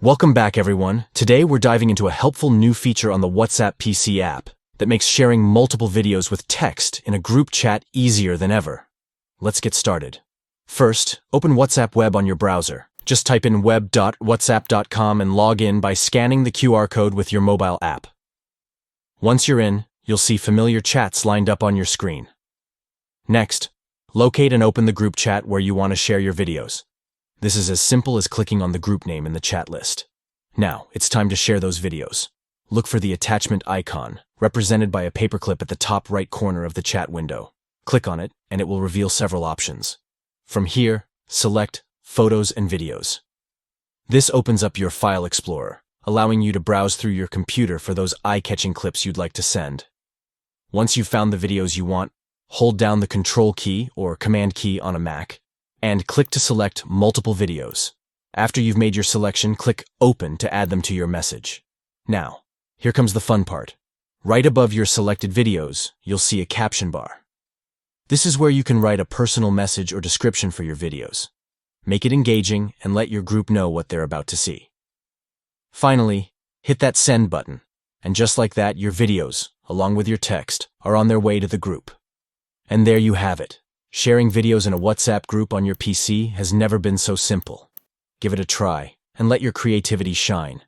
Welcome back, everyone. Today we're diving into a helpful new feature on the WhatsApp PC app that makes sharing multiple videos with text in a group chat easier than ever. Let's get started. First, open WhatsApp Web on your browser. Just type in web.whatsapp.com and log in by scanning the QR code with your mobile app. Once you're in, you'll see familiar chats lined up on your screen. Next, locate and open the group chat where you want to share your videos. This is as simple as clicking on the group name in the chat list. Now, it's time to share those videos. Look for the attachment icon, represented by a paperclip at the top right corner of the chat window. Click on it, and it will reveal several options. From here, select Photos and Videos. This opens up your File Explorer, allowing you to browse through your computer for those eye-catching clips you'd like to send. Once you've found the videos you want, hold down the Control key or Command key on a Mac, and click to select multiple videos. After you've made your selection, click Open to add them to your message. Now, here comes the fun part. Right above your selected videos, you'll see a caption bar. This is where you can write a personal message or description for your videos. Make it engaging and let your group know what they're about to see. Finally, hit that Send button, and just like that, your videos, along with your text, are on their way to the group. And there you have it. Sharing videos in a WhatsApp group on your PC has never been so simple. Give it a try and let your creativity shine.